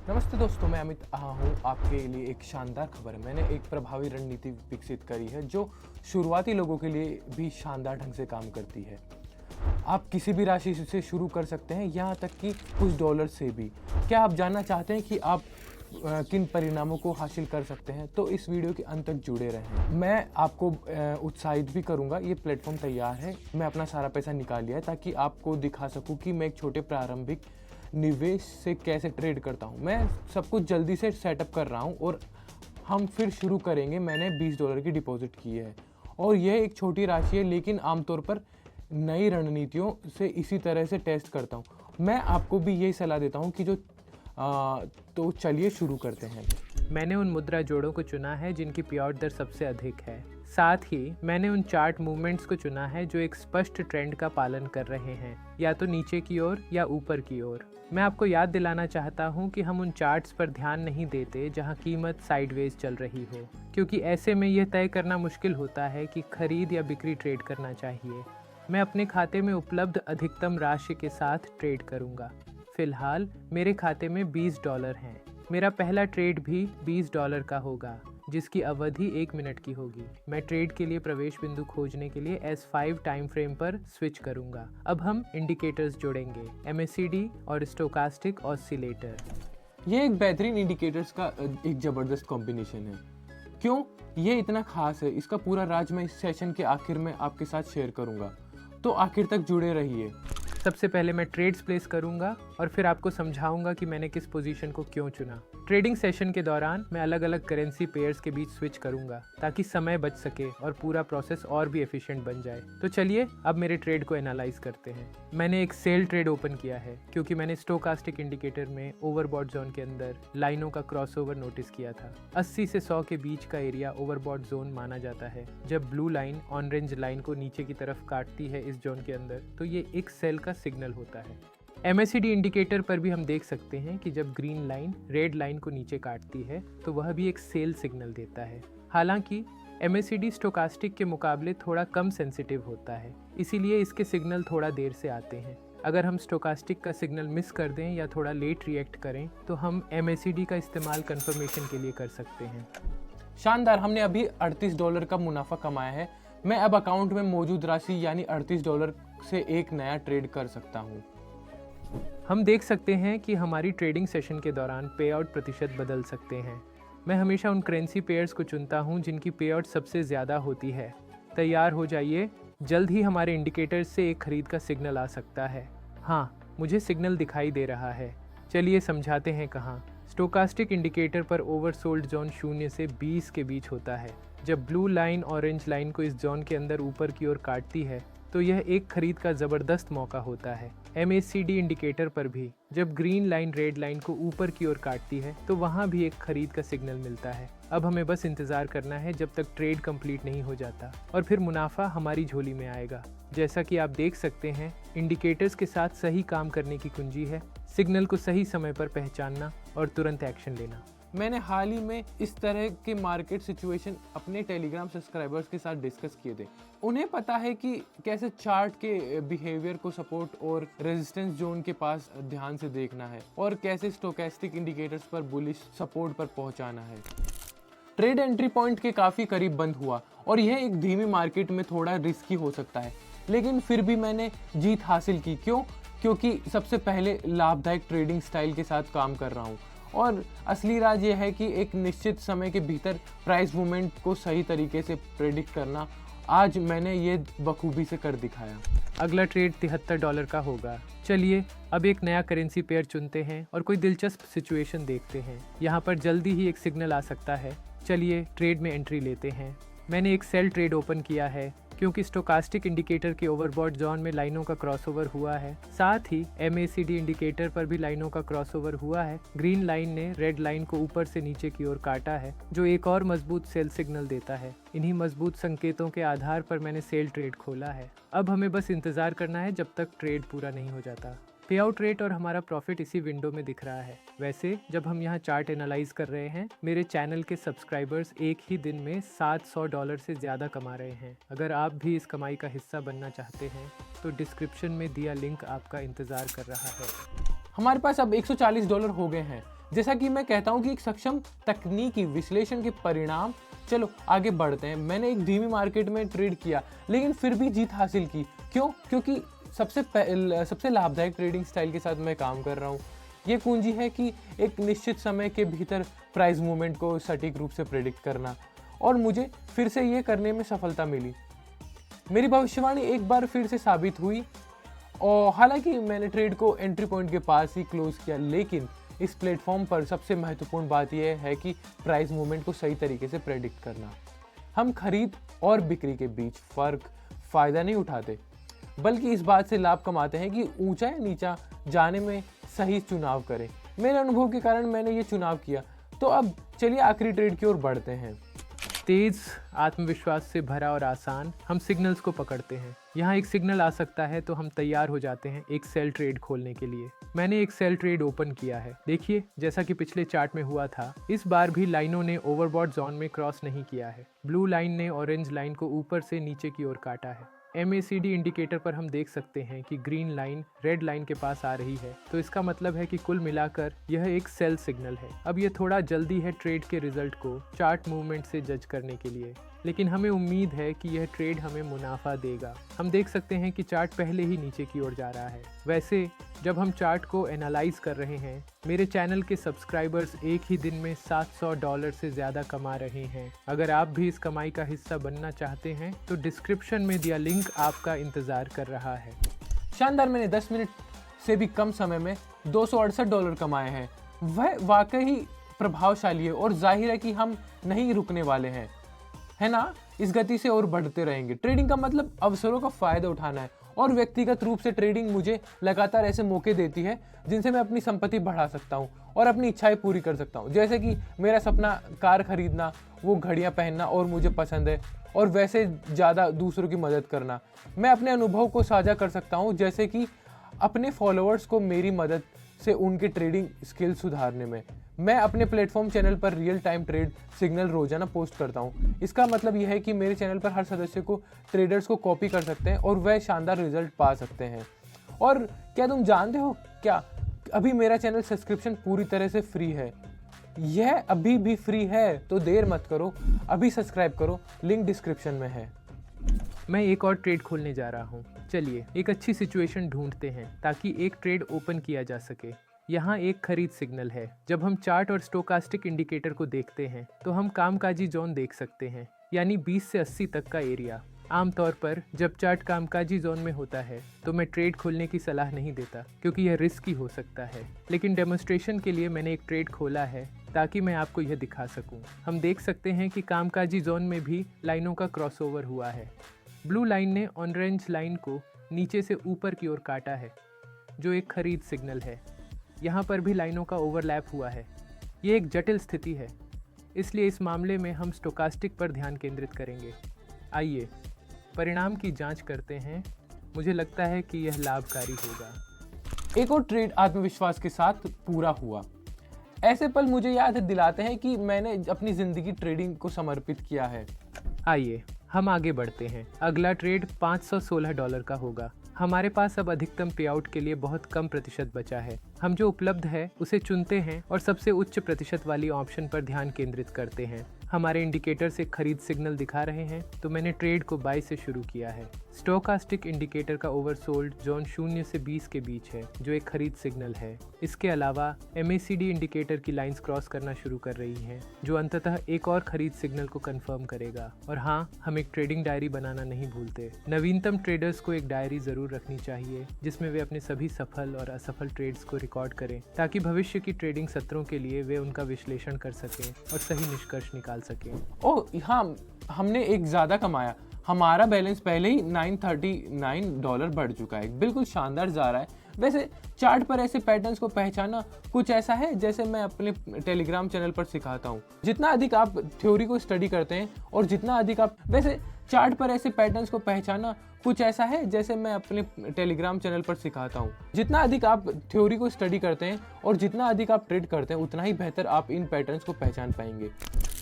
नमस्ते दोस्तों, मैं अमित आहा हूँ। आपके लिए एक शानदार खबर है। मैंने एक प्रभावी रणनीति विकसित करी है जो शुरुआती लोगों के लिए भी शानदार ढंग से काम करती है। आप किसी भी राशि से शुरू कर सकते हैं, यहाँ तक कि कुछ डॉलर से भी। क्या आप जानना चाहते हैं कि आप किन परिणामों को हासिल कर सकते हैं? तो इस वीडियो के अंत तक जुड़े रहें। मैं आपको उत्साहित भी करूँगा। ये प्लेटफॉर्म तैयार है, मैं अपना सारा पैसा निकाल लिया है ताकि आपको दिखा सकूँ कि मैं एक छोटे प्रारंभिक निवेश से कैसे ट्रेड करता हूँ। मैं सब कुछ जल्दी से सेटअप कर रहा हूँ और हम फिर शुरू करेंगे। मैंने $20 की डिपॉजिट की है और यह एक छोटी राशि है, लेकिन आमतौर पर नई रणनीतियों से इसी तरह से टेस्ट करता हूँ। मैं आपको भी यही सलाह देता हूँ कि तो चलिए शुरू करते हैं। मैंने उन मुद्रा जोड़ों को चुना है जिनकी पेआउट दर सबसे अधिक है। साथ ही मैंने उन चार्ट मूवमेंट्स को चुना है जो एक स्पष्ट ट्रेंड का पालन कर रहे हैं, या तो नीचे की ओर या ऊपर की ओर। मैं आपको याद दिलाना चाहता हूं कि हम उन चार्ट्स पर ध्यान नहीं देते जहां कीमत साइडवेज चल रही हो, क्योंकि ऐसे में यह तय करना मुश्किल होता है कि खरीद या बिक्री ट्रेड करना चाहिए। मैं अपने खाते में उपलब्ध अधिकतम राशि के साथ ट्रेड करूंगा। फिलहाल मेरे खाते में $20 हैं। मेरा पहला ट्रेड भी $20 का होगा, जिसकी अवधि 1 मिनट की होगी। मैं ट्रेड के लिए प्रवेश बिंदु खोजने के लिए S5 टाइम फ्रेम पर स्विच करूंगा। अब हम इंडिकेटर्स जोड़ेंगे, MACD और स्टोकास्टिक ऑसिलेटर। ये एक बेहतरीन इंडिकेटर्स का एक ज़बरदस्त कॉम्बिनेशन है। क्यों ये इतना खास है, इसका पूरा राज मैं इस सेशन के आखिर में आपके साथ शेयर करूंगा, तो आखिर तक जुड़े रहिए। सबसे पहले मैं ट्रेड्स प्लेस करूंगा और फिर आपको समझाऊंगा कि मैंने किस पोजीशन को क्यों चुना। ट्रेडिंग सेशन के दौरान मैं अलग अलग करेंसी पेयर्स के बीच स्विच करूंगा ताकि समय बच सके और पूरा प्रोसेस और भी एफिशिएंट बन जाए। तो चलिए अब मेरे ट्रेड को एनालाइज करते हैं। मैंने एक सेल ट्रेड ओपन किया है क्योंकि मैंने स्टोकास्टिक इंडिकेटर में ओवरबॉट जोन के अंदर लाइनों का क्रॉसओवर नोटिस किया था। 80 से 100 के बीच का एरिया ओवरबॉट जोन माना जाता है। जब ब्लू लाइन ऑरेंज लाइन को नीचे की तरफ काटती है इस जोन के अंदर, तो ये एक सेल का सिग्नल होता है। MACD इंडिकेटर पर भी हम देख सकते हैं कि जब ग्रीन लाइन रेड लाइन को नीचे काटती है तो वह भी एक सेल सिग्नल देता है। हालांकि MACD स्टोकास्टिक के मुकाबले थोड़ा कम सेंसिटिव होता है, इसीलिए इसके सिग्नल थोड़ा देर से आते हैं। अगर हम स्टोकास्टिक का सिग्नल मिस कर दें या थोड़ा लेट रिएक्ट करें तो हम MACD का इस्तेमाल कंफर्मेशन के लिए कर सकते हैं। शानदार, हमने अभी $38 का मुनाफा कमाया है। मैं अब अकाउंट में मौजूद राशि यानी $38 से एक नया ट्रेड कर सकता हूँ। हम देख सकते हैं कि हमारी ट्रेडिंग सेशन के दौरान पे आउट प्रतिशत बदल सकते हैं। मैं हमेशा उन करेंसी पेयर्स को चुनता हूं जिनकी पे आउट सबसे ज़्यादा होती है। तैयार हो जाइए, जल्द ही हमारे इंडिकेटर्स से एक खरीद का सिग्नल आ सकता है। हाँ, मुझे सिग्नल दिखाई दे रहा है। चलिए समझाते हैं कहाँ। स्टोकास्टिक इंडिकेटर पर ओवरसोल्ड जोन 0 से 20 के बीच होता है। जब ब्लू लाइन ऑरेंज लाइन को इस जोन के अंदर ऊपर की ओर काटती है तो यह एक खरीद का ज़बरदस्त मौका होता है। MACD इंडिकेटर पर भी जब ग्रीन लाइन रेड लाइन को ऊपर की ओर काटती है तो वहाँ भी एक खरीद का सिग्नल मिलता है। अब हमें बस इंतज़ार करना है जब तक ट्रेड कंप्लीट नहीं हो जाता और फिर मुनाफा हमारी झोली में आएगा। जैसा कि आप देख सकते हैं, इंडिकेटर्स के साथ सही काम करने की कुंजी है सिग्नल को सही समय पर पहचानना और तुरंत एक्शन लेना। मैंने हाल ही में इस तरह के मार्केट सिचुएशन अपने टेलीग्राम सब्सक्राइबर्स के साथ डिस्कस किए थे। उन्हें पता है कि कैसे चार्ट के बिहेवियर को सपोर्ट और रेजिस्टेंस जोन के पास ध्यान से देखना है और कैसे स्टोकेस्टिक इंडिकेटर्स पर बुलिश सपोर्ट पर पहुंचाना है। ट्रेड एंट्री पॉइंट के काफ़ी करीब बंद हुआ और यह एक धीमी मार्केट में थोड़ा रिस्की हो सकता है, लेकिन फिर भी मैंने जीत हासिल की। क्योंकि सबसे पहले लाभदायक ट्रेडिंग स्टाइल के साथ काम कर रहा हूँ और असली राज ये है कि एक निश्चित समय के भीतर प्राइस मूवमेंट को सही तरीके से प्रेडिक्ट करना। आज मैंने ये बखूबी से कर दिखाया। अगला ट्रेड $73 का होगा। चलिए अब एक नया करेंसी पेयर चुनते हैं और कोई दिलचस्प सिचुएशन देखते हैं। यहाँ पर जल्दी ही एक सिग्नल आ सकता है। चलिए ट्रेड में एंट्री लेते हैं। मैंने एक सेल ट्रेड ओपन किया है क्योंकि स्टोकास्टिक इंडिकेटर के ओवरबॉट जोन में लाइनों का क्रॉसओवर हुआ है। साथ ही MACD इंडिकेटर पर भी लाइनों का क्रॉसओवर हुआ है। ग्रीन लाइन ने रेड लाइन को ऊपर से नीचे की ओर काटा है, जो एक और मजबूत सेल सिग्नल देता है। इन्हीं मजबूत संकेतों के आधार पर मैंने सेल ट्रेड खोला है। अब हमें बस इंतजार करना है जब तक ट्रेड पूरा नहीं हो जाता। पे आउट रेट और हमारा प्रॉफिट इसी विंडो में दिख रहा है। वैसे जब हम यहाँ चार्ट एनालाइज कर रहे हैं, मेरे चैनल के सब्सक्राइबर्स एक ही दिन में $700 से ज़्यादा कमा रहे हैं। अगर आप भी इस कमाई का हिस्सा बनना चाहते हैं तो डिस्क्रिप्शन में दिया लिंक आपका इंतज़ार कर रहा है। हमारे पास अब $140 हो गए हैं, जैसा कि मैं कहता हूं कि एक सक्षम तकनीकी विश्लेषण के परिणाम। चलो आगे बढ़ते हैं। मैंने एक धीमी मार्केट में ट्रेड किया लेकिन फिर भी जीत हासिल की। क्यों? क्योंकि सबसे लाभदायक ट्रेडिंग स्टाइल के साथ मैं काम कर रहा हूँ। ये कुंजी है कि एक निश्चित समय के भीतर प्राइस मूवमेंट को सटीक रूप से प्रेडिक्ट करना, और मुझे फिर से ये करने में सफलता मिली। मेरी भविष्यवाणी एक बार फिर से साबित हुई, और हालांकि मैंने ट्रेड को एंट्री पॉइंट के पास ही क्लोज किया, लेकिन इस प्लेटफॉर्म पर सबसे महत्वपूर्ण बात यह है कि प्राइस मूवमेंट को सही तरीके से प्रेडिक्ट करना। हम खरीद और बिक्री के बीच फायदा नहीं उठाते, बल्कि इस बात से लाभ कमाते हैं कि ऊंचा या नीचा जाने में सही चुनाव करें। मेरे अनुभव के कारण मैंने ये चुनाव किया। तो अब चलिए आखिरी ट्रेड की ओर बढ़ते हैं। तेज, आत्मविश्वास से भरा और आसान, हम सिग्नल्स को पकड़ते हैं। यहाँ एक सिग्नल आ सकता है तो हम तैयार हो जाते हैं एक सेल ट्रेड खोलने के लिए। मैंने एक सेल ट्रेड ओपन किया है। देखिए, जैसा कि पिछले चार्ट में हुआ था, इस बार भी लाइनों ने ओवरबॉट जोन में क्रॉस नहीं किया है। ब्लू लाइन ने ऑरेंज लाइन को ऊपर से नीचे की ओर काटा है। MACD इंडिकेटर पर हम देख सकते हैं कि ग्रीन लाइन रेड लाइन के पास आ रही है, तो इसका मतलब है कि कुल मिलाकर यह एक सेल सिग्नल है। अब यह थोड़ा जल्दी है ट्रेड के रिजल्ट को चार्ट मूवमेंट से जज करने के लिए, लेकिन हमें उम्मीद है कि यह ट्रेड हमें मुनाफा देगा। हम देख सकते हैं कि चार्ट पहले ही नीचे की ओर जा रहा है। वैसे जब हम चार्ट को एनालाइज कर रहे हैं, मेरे चैनल के सब्सक्राइबर्स एक ही दिन में $700 से ज़्यादा कमा रहे हैं। अगर आप भी इस कमाई का हिस्सा बनना चाहते हैं तो डिस्क्रिप्शन में दिया लिंक आपका इंतज़ार कर रहा है। शानदार, मैंने 10 मिनट से भी कम समय में $268 कमाए हैं। वह वाकई प्रभावशाली है और जाहिर है कि हम नहीं रुकने वाले हैं, है ना? इस गति से और बढ़ते रहेंगे। ट्रेडिंग का मतलब अवसरों का फायदा उठाना है, और व्यक्तिगत रूप से ट्रेडिंग मुझे लगातार ऐसे मौके देती है जिनसे मैं अपनी संपत्ति बढ़ा सकता हूँ और अपनी इच्छाएं पूरी कर सकता हूँ। जैसे कि मेरा सपना कार खरीदना, वो घड़ियाँ पहनना और मुझे पसंद है, और वैसे ज़्यादा दूसरों की मदद करना। मैं अपने अनुभव को साझा कर सकता हूँ, जैसे कि अपने फॉलोअर्स को मेरी मदद से उनके ट्रेडिंग स्किल सुधारने में। मैं अपने प्लेटफॉर्म चैनल पर रियल टाइम ट्रेड सिग्नल रोजाना पोस्ट करता हूँ। इसका मतलब यह है कि मेरे चैनल पर हर सदस्य को ट्रेडर्स को कॉपी कर सकते हैं और वह शानदार रिजल्ट पा सकते हैं। और क्या तुम जानते हो क्या, अभी मेरा चैनल सब्सक्रिप्शन पूरी तरह से फ्री है। यह अभी भी फ्री है, तो देर मत करो, अभी सब्सक्राइब करो, लिंक डिस्क्रिप्शन में है। मैं एक और ट्रेड खोलने जा रहा हूँ। चलिए एक अच्छी सिचुएशन ढूंढते हैं ताकि एक ट्रेड ओपन किया जा सके। यहाँ एक खरीद सिग्नल है। जब हम चार्ट और स्टोकास्टिक इंडिकेटर को देखते हैं तो हम कामकाजी जोन देख सकते हैं, यानी 20 से 80 तक का एरिया। आमतौर पर जब चार्ट कामकाजी जोन में होता है तो मैं ट्रेड खोलने की सलाह नहीं देता, क्योंकि यह रिस्की हो सकता है। लेकिन डेमोन्स्ट्रेशन के लिए मैंने एक ट्रेड खोला है ताकि मैं आपको यह दिखा सकूं। हम देख सकते हैं कि कामकाजी जोन में भी लाइनों का क्रॉसओवर हुआ है। ब्लू लाइन ने ऑरेंज लाइन को नीचे से ऊपर की ओर काटा है, जो एक खरीद सिग्नल है। यहाँ पर भी लाइनों का ओवरलैप हुआ है। ये एक जटिल स्थिति है, इसलिए इस मामले में हम स्टोकास्टिक पर ध्यान केंद्रित करेंगे। आइए परिणाम की जांच करते हैं। मुझे लगता है कि यह लाभकारी होगा। एक और ट्रेड आत्मविश्वास के साथ पूरा हुआ। ऐसे पल मुझे याद दिलाते हैं कि मैंने अपनी ज़िंदगी ट्रेडिंग को समर्पित किया है। आइए हम आगे बढ़ते हैं। अगला ट्रेड $516 का होगा। हमारे पास अब अधिकतम पे आउट के लिए बहुत कम प्रतिशत बचा है। हम जो उपलब्ध है उसे चुनते हैं और सबसे उच्च प्रतिशत वाली ऑप्शन पर ध्यान केंद्रित करते हैं। हमारे इंडिकेटर से खरीद सिग्नल दिखा रहे हैं, तो मैंने ट्रेड को बाय से शुरू किया है। स्टोकास्टिक इंडिकेटर का ओवरसोल्ड जोन 0 से 20 के बीच है, जो एक खरीद सिग्नल है। इसके अलावा MACD इंडिकेटर की लाइंस क्रॉस करना शुरू कर रही हैं, जो अंततः एक और खरीद सिग्नल को कंफर्म करेगा। और हाँ, हम एक ट्रेडिंग डायरी बनाना नहीं भूलते। नवीनतम ट्रेडर्स को एक डायरी जरूर रखनी चाहिए जिसमें वे अपने सभी सफल और असफल ट्रेड्स को रिकॉर्ड करें, ताकि भविष्य की ट्रेडिंग सत्रों के लिए वे उनका विश्लेषण कर सकें और सही निष्कर्ष निकाल सकें। ओह हाँ, हमने एक ज़्यादा कमाया। हमारा बैलेंस पहले ही $939 बढ़ चुका है। बिल्कुल शानदार जा रहा है। वैसे चार्ट पर ऐसे पैटर्न्स को पहचानना कुछ ऐसा है जैसे मैं अपने टेलीग्राम चैनल पर सिखाता हूँ। जितना अधिक आप थ्योरी को स्टडी करते हैं और जितना अधिक आप चार्ट पर ऐसे पैटर्न्स को पहचानना कुछ ऐसा है जैसे मैं अपने टेलीग्राम चैनल पर सिखाता हूँ। जितना अधिक आप थ्योरी को स्टडी करते हैं और जितना अधिक आप ट्रेड करते हैं, उतना ही बेहतर आप इन पैटर्न्स को पहचान पाएंगे।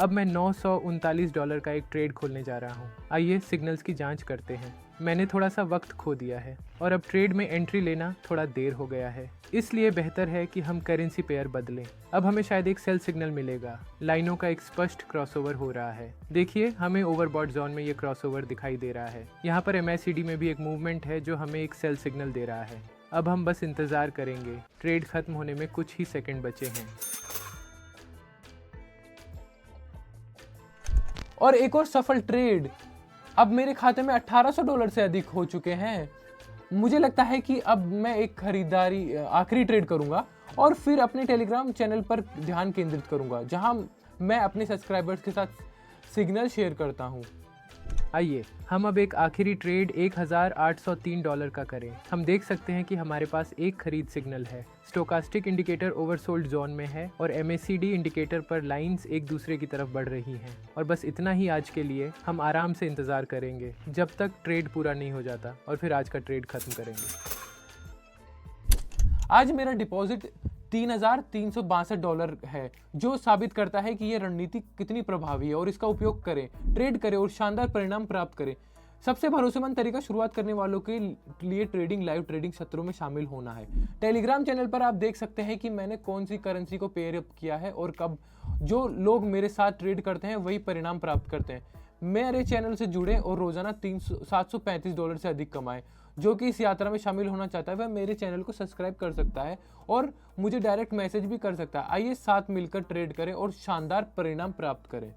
अब मैं $939 का एक ट्रेड खोलने जा रहा हूँ। आइए सिग्नल्स की जांच करते हैं। मैंने थोड़ा सा वक्त खो दिया है और अब ट्रेड में एंट्री लेना थोड़ा देर हो गया है। इसलिए बेहतर है कि हम करेंसी पेयर बदलें। अब हमें शायद एक सेल सिग्नल मिलेगा। लाइनों का एक स्पष्ट क्रॉसओवर हो रहा है। देखिए, हमें ओवरबॉट जोन में ये क्रॉसओवर दिखाई दे रहा है। यहाँ पर MACD में भी एक मूवमेंट है जो हमें एक सेल सिग्नल दे रहा है। अब हम बस इंतज़ार करेंगे। ट्रेड खत्म होने में कुछ ही सेकंड बचे हैं। और एक और सफल ट्रेड। अब मेरे खाते में $1800 से अधिक हो चुके हैं। मुझे लगता है कि अब मैं एक खरीदारी आखिरी ट्रेड करूंगा और फिर अपने टेलीग्राम चैनल पर ध्यान केंद्रित करूंगा, जहां मैं अपने सब्सक्राइबर्स के साथ सिग्नल शेयर करता हूं। आइए हम अब एक आखिरी ट्रेड $1803 का करें। हम देख सकते हैं कि हमारे पास एक खरीद सिग्नल है। स्टोकास्टिक इंडिकेटर ओवरसोल्ड जोन में है और MACD इंडिकेटर पर लाइंस एक दूसरे की तरफ बढ़ रही हैं। और बस इतना ही आज के लिए। हम आराम से इंतज़ार करेंगे जब तक ट्रेड पूरा नहीं हो जाता और फिर आज का ट्रेड खत्म करेंगे। आज मेरा डिपॉजिट $3362 है, जो साबित करता है कि यह रणनीति कितनी प्रभावी है और इसका उपयोग करें, ट्रेड करें और शानदार परिणाम प्राप्त करें। सबसे भरोसेमंद तरीका शुरुआत करने वालों के लिए ट्रेडिंग लाइव ट्रेडिंग सत्रों में शामिल होना है। टेलीग्राम चैनल पर आप देख सकते हैं कि मैंने कौन सी करेंसी को पेयर अप किया है और कब। जो लोग मेरे साथ ट्रेड करते हैं वही परिणाम प्राप्त करते हैं। मेरे चैनल से जुड़े और रोजाना $735 से अधिक कमाएं। जो कि इस यात्रा में शामिल होना चाहता है वह मेरे चैनल को सब्सक्राइब कर सकता है और मुझे डायरेक्ट मैसेज भी कर सकता है। आइए साथ मिलकर ट्रेड करें और शानदार परिणाम प्राप्त करें।